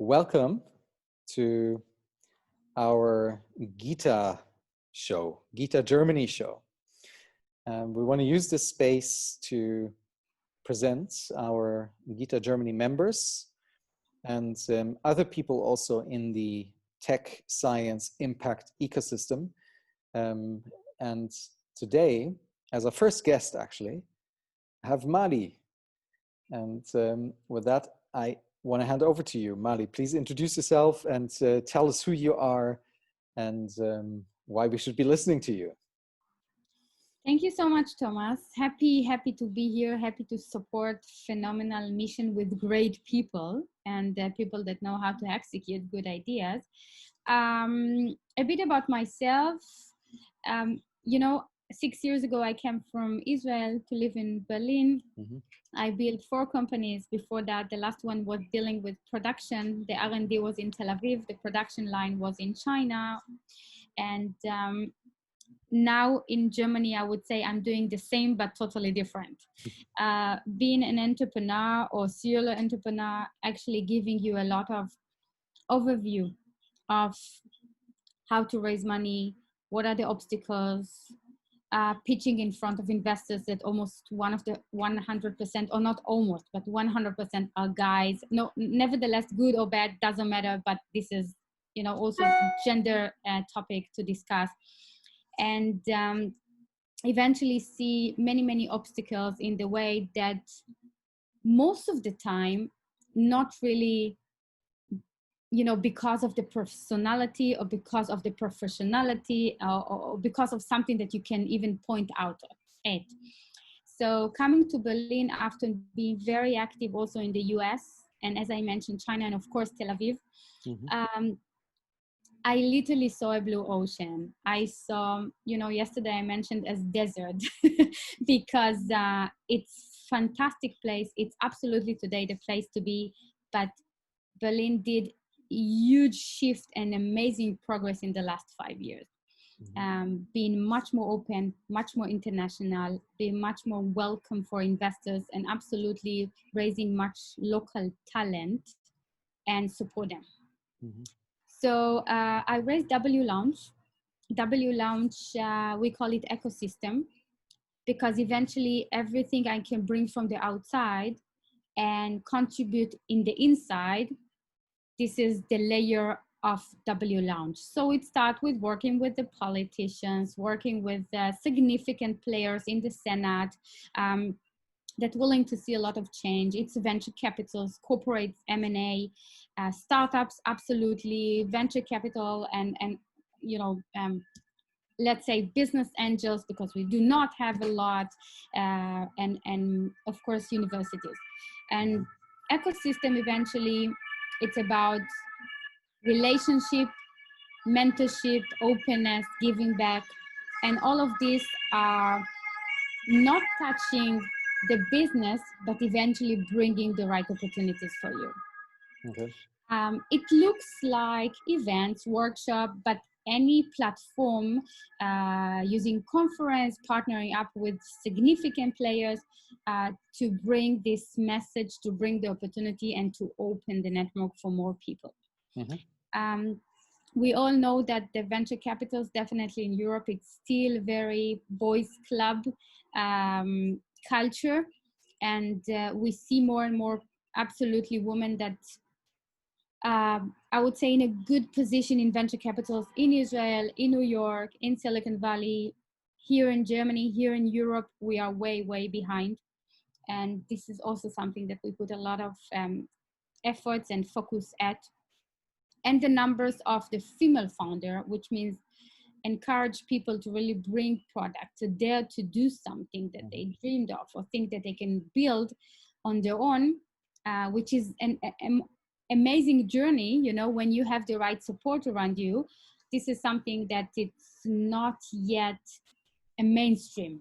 Welcome to our GITA show, GITA Germany show. We want to use this space to present our GITA Germany members and other people also in the tech science impact ecosystem. And today, as a first guest actually, I have Mali. And with that, I want to hand over to you. Mali, please introduce yourself and tell us who you are and why we should be listening to you. Thank you so much, Thomas. Happy to be here. Happy to support phenomenal mission with great people and people that know how to execute good ideas. A bit about myself. 6 years ago, I came from Israel to live in Berlin. Mm-hmm. I built 4 companies. Before that, the last one was dealing with production. The R&D was in Tel Aviv. The production line was in China. And now in Germany, I would say I'm doing the same, but totally different. Being an entrepreneur or serial entrepreneur, actually giving you a lot of overview of how to raise money, what are the obstacles, pitching in front of investors that almost 100%, or not almost, but 100% are guys. No, nevertheless, good or bad, doesn't matter, but this is, also gender topic to discuss. And eventually see many obstacles in the way that most of the time, not really, because of the personality or because of the professionality or because of something that you can even point out at. So coming to Berlin after being very active also in the US, and as I mentioned, China, and of course, Tel Aviv, mm-hmm. I literally saw a blue ocean. I saw, yesterday I mentioned as desert because it's fantastic place. It's absolutely today the place to be, but Berlin did huge shift and amazing progress in the last 5 years. Mm-hmm. Being much more open, much more international, being much more welcome for investors, and absolutely raising much local talent and support them. Mm-hmm. So I raised W Launch. W Launch, we call it ecosystem, because eventually everything I can bring from the outside and contribute in the inside, this is the layer of W Launch. So it starts with working with the politicians, working with significant players in the Senate, that willing to see a lot of change. It's venture capitals, corporates, M&A, startups, absolutely, venture capital, and let's say business angels, because we do not have a lot, and of course universities. And ecosystem, eventually, it's about relationship, mentorship, openness, giving back, and all of these are not touching the business, but eventually bringing the right opportunities for you. Okay. It looks like events, workshop, but any platform using conference, partnering up with significant players to bring this message, to bring the opportunity, and to open the network for more people. Mm-hmm. We all know that the venture capitals, definitely in Europe, it's still very boys club culture, and we see more and more absolutely women that I would say in a good position in venture capitals in Israel, in New York, in Silicon Valley, here in Germany, here in Europe. We are way behind, and this is also something that we put a lot of efforts and focus at. And the numbers of the female founder, which means encourage people to really bring product, to dare to do something that they dreamed of or think that they can build on their own, which is an amazing journey. When you have the right support around you, this is something that it's not yet a mainstream,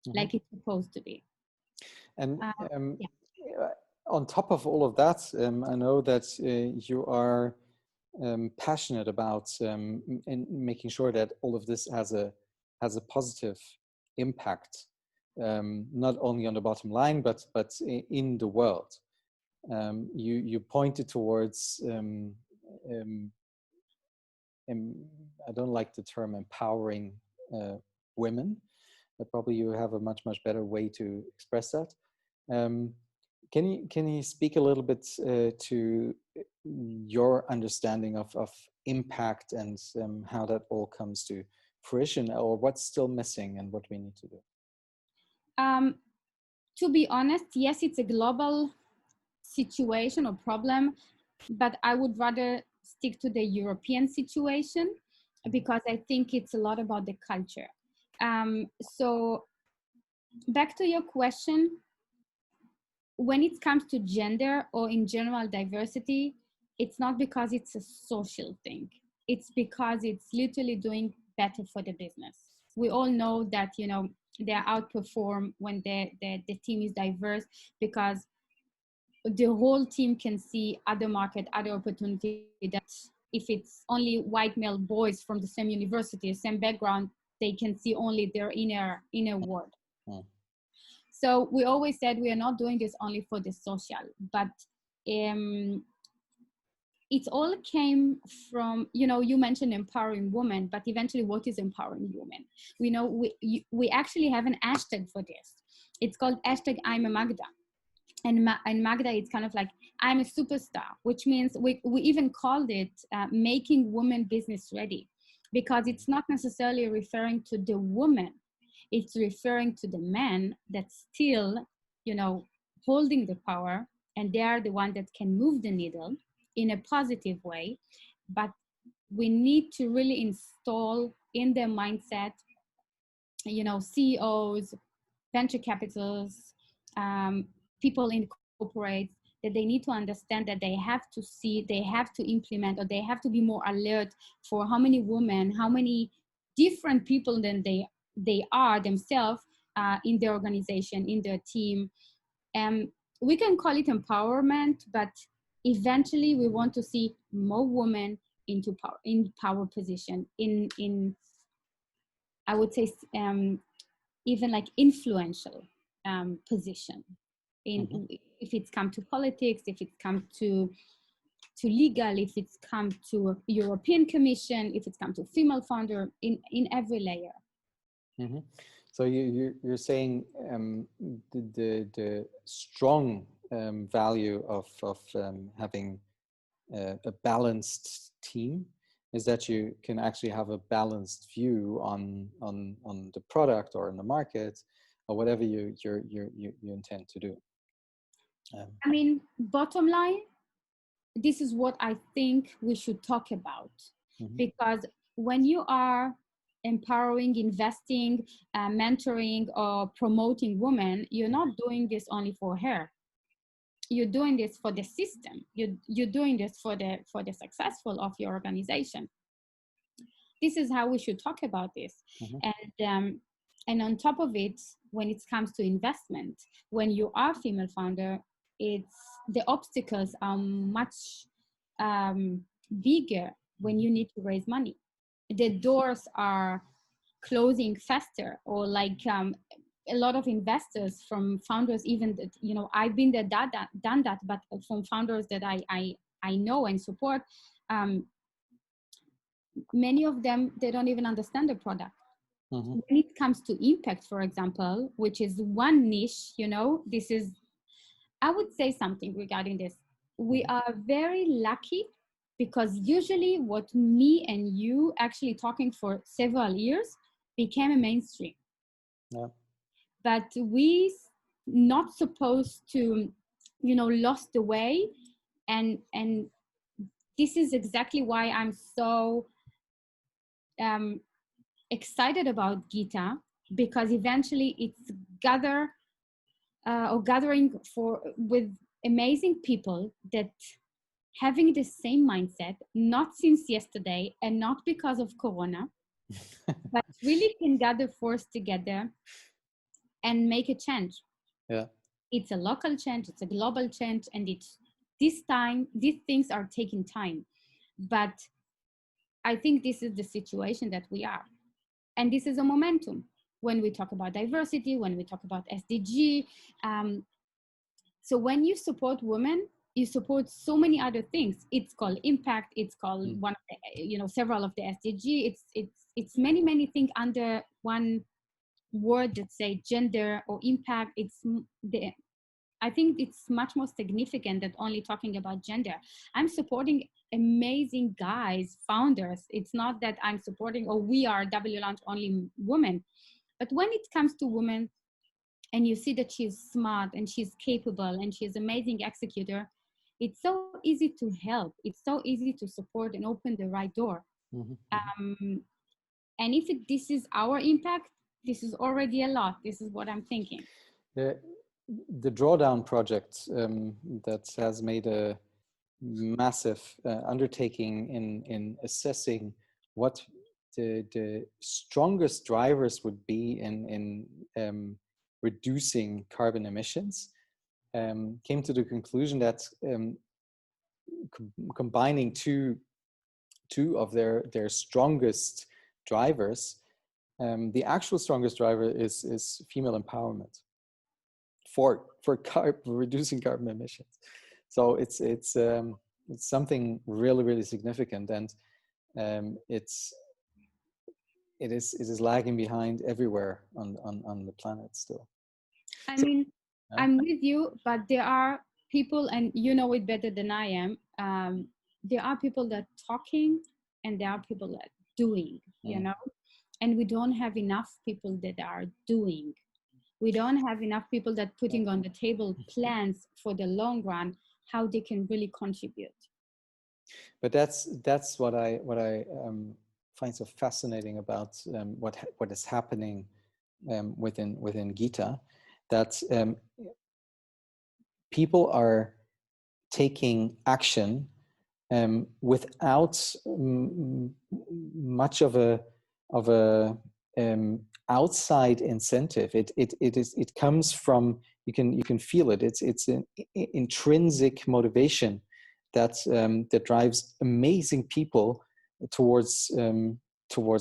mm-hmm. like it's supposed to be. And on top of all of that, I know that you are passionate about in making sure that all of this has a positive impact, not only on the bottom line, but in the world. you pointed towards um, I don't like the term empowering women, but probably you have a much better way to express that. Can you speak a little bit to your understanding of impact and how that all comes to fruition, or what's still missing and what we need to do? To be honest, yes, it's a global situation or problem, but I would rather stick to the European situation because I think it's a lot about the culture. So back to your question, when it comes to gender or in general diversity, it's not because it's a social thing. It's because it's literally doing better for the business. We all know that, you know, they outperform when the team is diverse, because the whole team can see other market, other opportunity, that if it's only white male boys from the same university, same background, they can see only their inner world. So we always said we are not doing this only for the social, but it all came from, you know, you mentioned empowering women, but eventually what is empowering women? We know we actually have an hashtag for this. It's called hashtag I'm a Magda. And Magda, it's kind of like, I'm a superstar, which means we even called it making women business ready, because it's not necessarily referring to the woman. It's referring to the men that still, you know, holding the power, and they are the one that can move the needle in a positive way. But we need to really install in their mindset, you know, CEOs, venture capitals, people in corporates, that they need to understand that they have to see, they have to implement, or they have to be more alert for how many women, how many different people than they are themselves in their organization, in their team. We can call it empowerment, but eventually we want to see more women into power, in power position, in I would say even like influential position. If it's come to politics, if it's come to legal, if it's come to European Commission, if it's come to female founder, in every layer. So you're saying the strong value of having a balanced team is that you can actually have a balanced view on the product or in the market or whatever you intend to do. I mean, bottom line, this is what I think we should talk about, because when you are empowering, investing, mentoring, or promoting women, you're not doing this only for her. You're doing this for the system. You're doing this for the successful of your organization. This is how we should talk about this. And on top of it, when it comes to investment, when you are a female founder, it's the obstacles are much bigger when you need to raise money. The doors are closing faster, or like a lot of investors from founders, even that, you know, I've been there, done that, but from founders that I know and support, many of them, they don't even understand the product. When it comes to impact, for example, which is one niche, you know, this is, I would say something regarding this. We are very lucky, because usually what me and you actually talking for several years became a mainstream. Yeah. But we not supposed to, you know, lost the way. And this is exactly why I'm so excited about GITA, because eventually it's gathering with amazing people that having the same mindset, not since yesterday and not because of Corona, but really can gather force together and make a change. Yeah. It's a local change, it's a global change, and it's this time, these things are taking time. But I think this is the situation that we are. And this is a momentum when we talk about diversity, when we talk about SDG. So when you support women, you support so many other things. It's called impact. It's called one of the, several of the SDG. It's many things under one word that say gender or impact. I think it's much more significant than only talking about gender. I'm supporting amazing guys, founders. It's not that I'm supporting, or we are W Launch only women. But when it comes to women, and you see that she's smart and she's capable and she's amazing executor, it's so easy to help. It's so easy to support and open the right door. And if this is our impact, this is already a lot. This is what I'm thinking. The Drawdown project that has made a massive undertaking in assessing what the strongest drivers would be in reducing carbon emissions, came to the conclusion that combining two of their strongest drivers, the actual strongest driver is female empowerment for reducing carbon emissions. So it's something really significant, and it is lagging behind everywhere on the planet still. I mean, I'm with you, but there are people, and you know it better than I am. There are people that talking, and there are people that doing. You know, and we don't have enough people that are doing. We don't have enough people that putting on the table plans for the long run, how they can really contribute. But that's what I find so fascinating about what is happening within GITA, that people are taking action without much of a outside incentive. It comes from, you can feel it. It's an intrinsic motivation that drives amazing people towards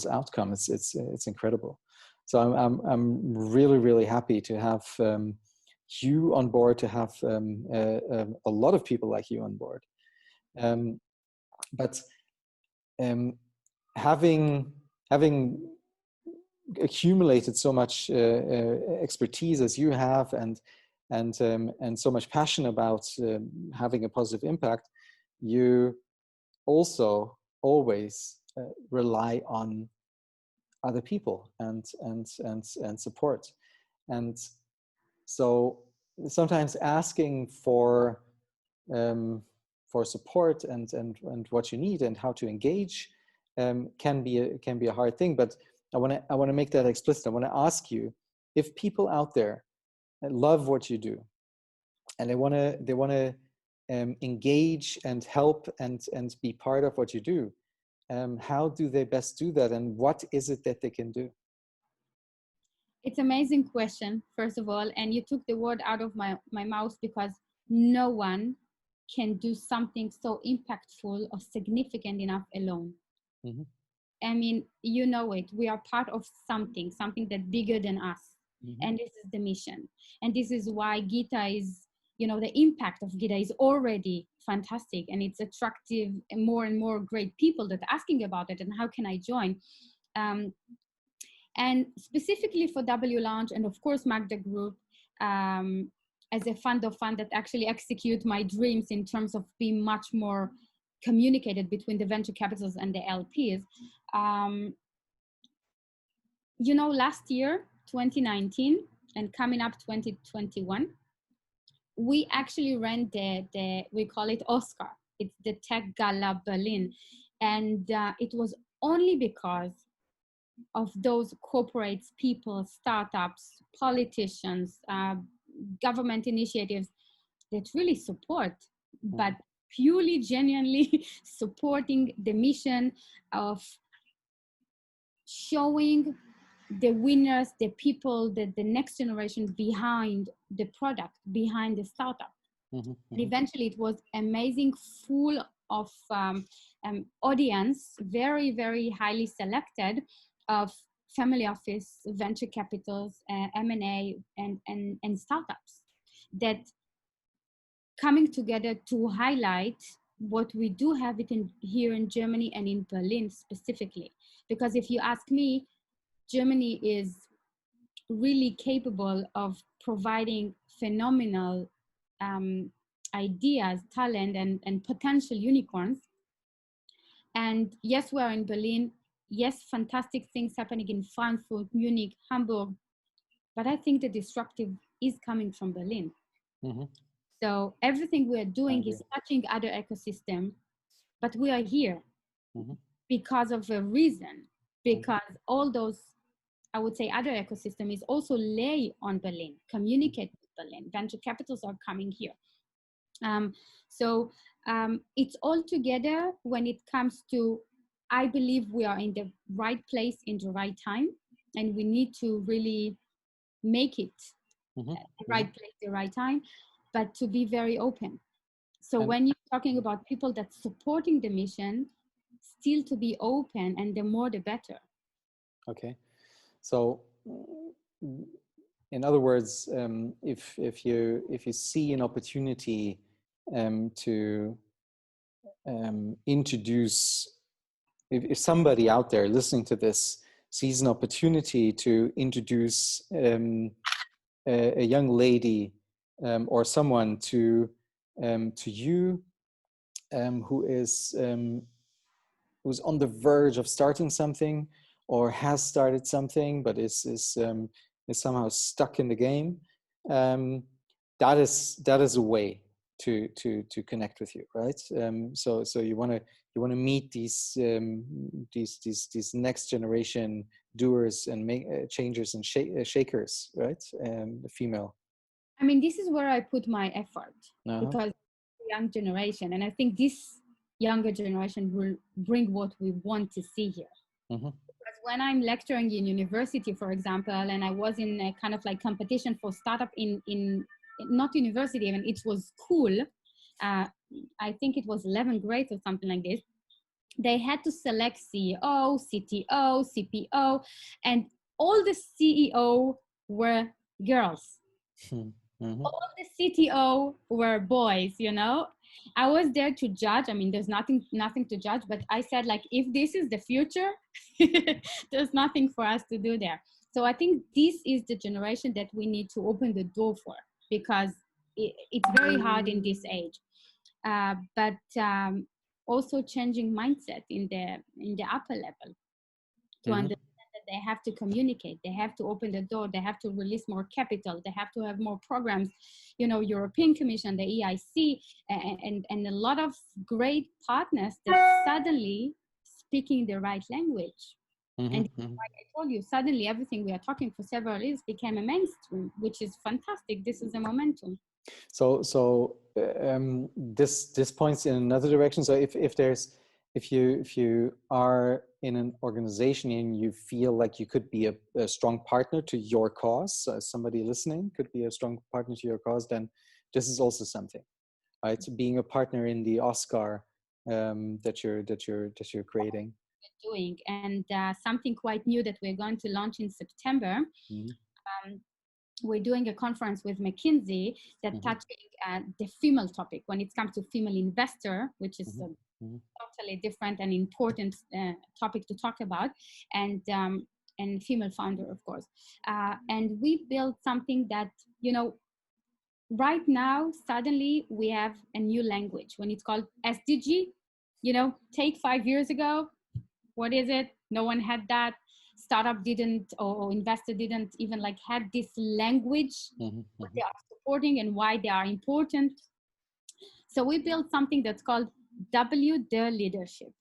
outcome. It's incredible. So I'm really happy to have you on board, to have a lot of people like you on board. But having accumulated so much expertise as you have, and so much passion about having a positive impact, you also always rely on other people and support. And so sometimes asking for support and what you need and how to engage can be a hard thing. But I want to make that explicit. I want to ask you, if people out there love what you do, and they want to engage and help and be part of what you do, how do they best do that, and what is it that they can do? It's an amazing question, first of all, and you took the word out of my mouth, because no one can do something so impactful or significant enough alone. I mean, you know it. We are part of something that's bigger than us. And this is the mission. And this is why GITA is, the impact of GITA is already fantastic, and it's attractive, and more great people that are asking about it and how can I join. And specifically for W Launch, and of course Magda Group, as a fund that actually execute my dreams in terms of being much more communicated between the venture capitals and the LPs. Last year, 2019, and coming up 2021, we actually ran we call it Oscar. It's the Tech Gala Berlin. And it was only because of those corporates, people, startups, politicians, government initiatives that really support, but purely, genuinely supporting the mission of showing the winners, the people, the next generation behind the product, behind the startup. And eventually it was amazing, full of audience, very highly selected, of family office, venture capitals, M&A, and startups that coming together to highlight what we do have here in Germany and in Berlin specifically. Because if you ask me, Germany is really capable of providing phenomenal ideas, talent, and potential unicorns. And yes, we are in Berlin. Yes, fantastic things happening in Frankfurt, Munich, Hamburg. But I think the disruptive is coming from Berlin. Mm-hmm. So everything we are doing is touching other ecosystem, but we are here because of a reason, because all those, I would say, other ecosystem is also lay on Berlin, communicate with Berlin. Venture capitals are coming here. It's all together when it comes to, I believe we are in the right place in the right time, and we need to really make it the right place, the right time, but to be very open. So when you're talking about people that's supporting the mission, still to be open, and the more the better. Okay, so in other words, if you see an opportunity to introduce, if somebody out there listening to this sees an opportunity to introduce a young lady or someone to you who is who's on the verge of starting something or has started something but is somehow stuck in the game, that is a way to connect with you, right? So you want to meet these next generation doers and make changers and shakers, right? The female. I mean, this is where I put my effort because the young generation, and I think this younger generation will bring what we want to see here. Because when I'm lecturing in university, for example, and I was in a kind of like competition for startup in not university even, it was school. I think it was 11th grade or something like this. They had to select CEO, CTO, CPO, and all the CEO were girls. All the CTO were boys, you know. I was there to judge. I mean, there's nothing to judge, but I said, like, if this is the future, there's nothing for us to do there. So I think this is the generation that we need to open the door for, because it's very hard in this age. But also changing mindset in the upper level to understand that they have to communicate, they have to open the door, they have to release more capital, they have to have more programs, you know, European Commission, the EIC, and a lot of great partners that suddenly speaking the right language. And like I told you, suddenly everything we are talking for several years became a mainstream, which is fantastic. This is a momentum. So this points in another direction. So if you are in an organization and you feel like you could be a strong partner to your cause, somebody listening could be a strong partner to your cause, then this is also something, right? So being a partner in the Oscar that you're creating. Doing, and something quite new that we're going to launch in September. We're doing a conference with McKinsey that touching the female topic when it comes to female investor, which is a totally different and important topic to talk about, and female founder, of course. And we built something that, you know, right now, suddenly we have a new language when it's called SDG. You know, take 5 years ago, what is it? No one had that. Startup didn't, or investor didn't even like had this language, what they are supporting and why they are important. So we built something that's called W the Leadership,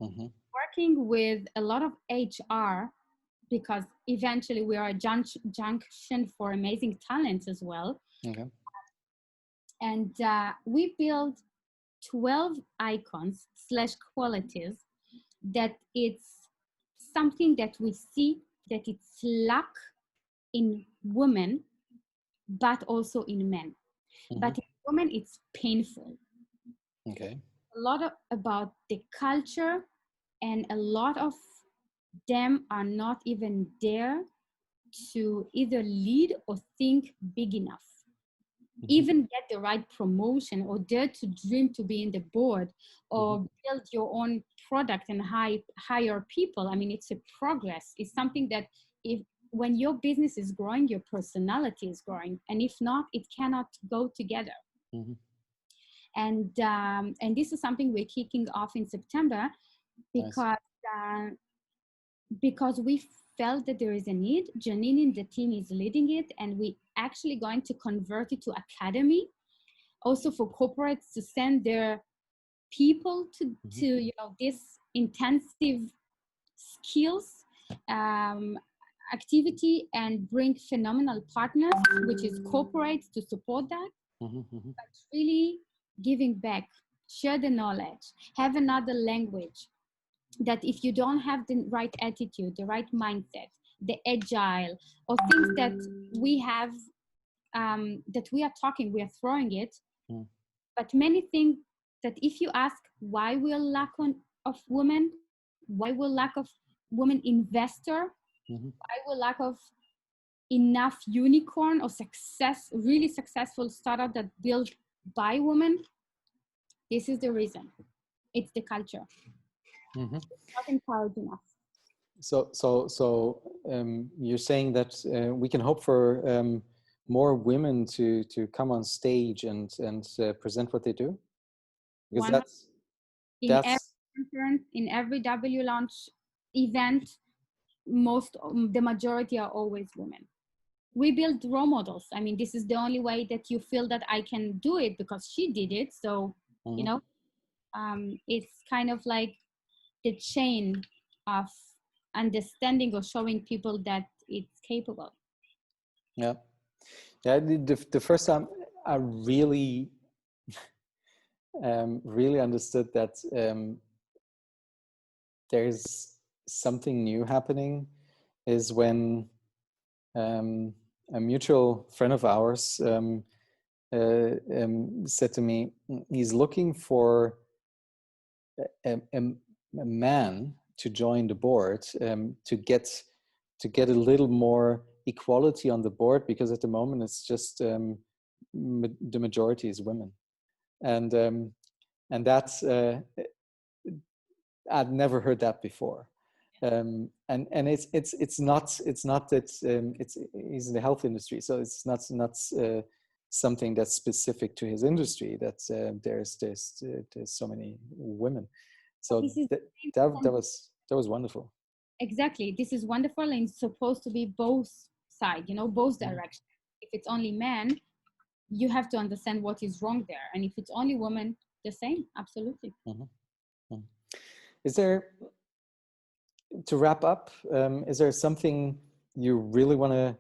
working with a lot of HR, because eventually we are a junction for amazing talents as well. And we built 12 icons / qualities that it's something that we see that it's lack in women, but also in men. But in women, it's painful. A lot about the culture, and a lot of them are not even there to either lead or think big enough. even get the right promotion or dare to dream to be in the board or build your own product and hire people. I mean, it's a progress. It's something that when your business is growing, your personality is growing. And if not, it cannot go together. And this is something we're kicking off in September because because we felt that there is a need. Janine in the team is leading it, and we actually going to convert it to academy, also for corporates to send their people to this intensive skills activity and bring phenomenal partners, which is corporates, to support that. But really giving back, share the knowledge, have another language, that if you don't have the right attitude, the right mindset, the agile, or things that we have, that we are talking, we are throwing it. But many things that if you ask why we're lack of women, why we're lack of women investor, why we're lack of enough unicorn or really successful startup that built by women, this is the reason. It's the culture. It's not encouraging us. So you're saying that we can hope for more women to come on stage and present what they do? Because every conference, in every W launch event, the majority are always women. We build role models. I mean, this is the only way that you feel that I can do it, because she did it. So, it's kind of like the chain of understanding or showing people that it's capable. Yeah. The first time I really really understood that there's something new happening is when a mutual friend of ours said to me, he's looking for a man to join the board, to get a little more equality on the board, because at the moment it's just the majority is women, and that's I'd never heard that before. And it's not that he's in the health industry, so it's not something that's specific to his industry, that there's so many women. So that was wonderful. Exactly, this is wonderful, and it's supposed to be both sides, both directions. If it's only men, you have to understand what is wrong there, and if it's only women, the same. Absolutely. Is there, to wrap up, is there something you really want to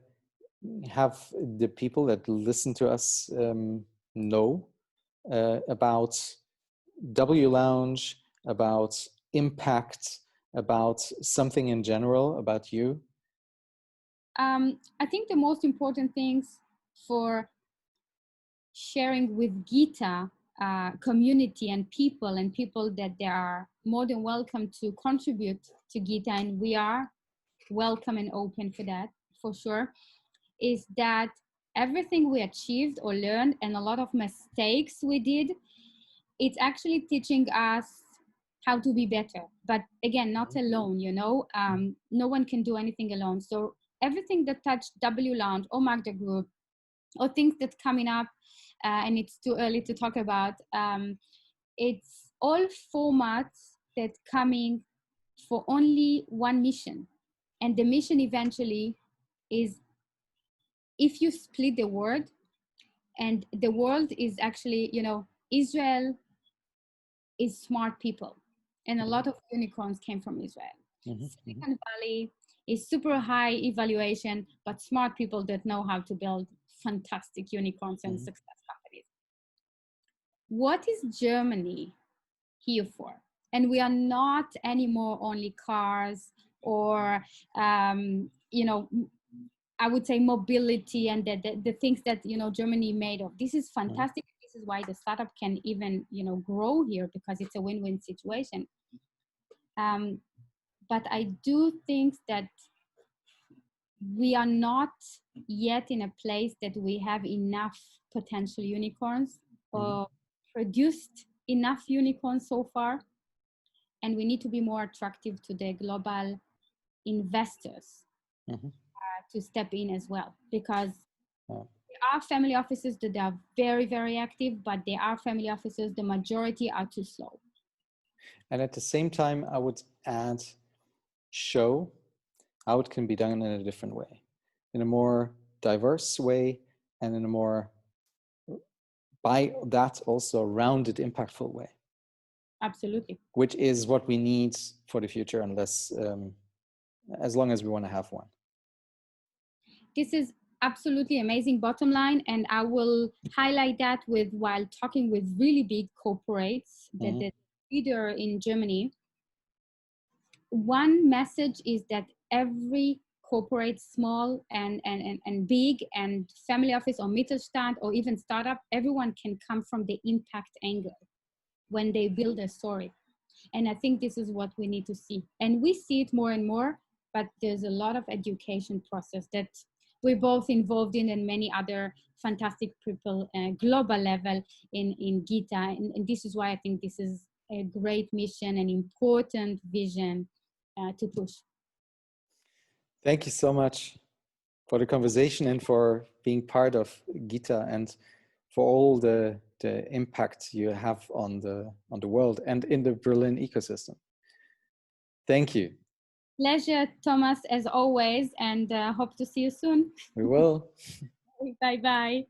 have the people that listen to us know about W Lounge, about impact, about something in general, about you? I think the most important things for sharing with GITA community and people that they are more than welcome to contribute to GITA, and we are welcome and open for that, for sure, is that everything we achieved or learned and a lot of mistakes we did, it's actually teaching us how to be better. But again, not alone, no one can do anything alone. So everything that touched W Lounge or Magda Group or things that's coming up, and it's too early to talk about, it's all formats that coming for only one mission. And the mission eventually is, if you split the world, and the world is actually, Israel is smart people, and a lot of unicorns came from Israel. Silicon Valley is super high evaluation, but smart people that know how to build fantastic unicorns and success companies. What is Germany here for? And we are not anymore only cars or, I would say mobility and the things that, Germany made of. This is fantastic. This is why the startup can even, grow here, because it's a win-win situation. But I do think that we are not yet in a place that we have enough potential unicorns or produced enough unicorns so far. And we need to be more attractive to the global investors to step in as well, because there are family offices that are very, very active, but there are family offices, the majority are too slow. And at the same time, I would add, show how it can be done in a different way, in a more diverse way, and in a more, by that also, rounded, impactful way. Absolutely. Which is what we need for the future, unless, as long as we want to have one. This is absolutely amazing bottom line, and I will highlight that with while talking with really big corporates, the leader in Germany. One message is that every corporate, small and big, and family office or Mittelstand or even startup, everyone can come from the impact angle when they build a story. And I think this is what we need to see. And we see it more and more, but there's a lot of education process that we're both involved in, and many other fantastic people, global level in GITA. And this is why I think this is a great mission, an important vision to push. Thank you so much for the conversation and for being part of GITA, and for all the impact you have on the world and in the Berlin ecosystem. Thank you. Pleasure, Thomas, as always, and hope to see you soon. We will. Bye-bye.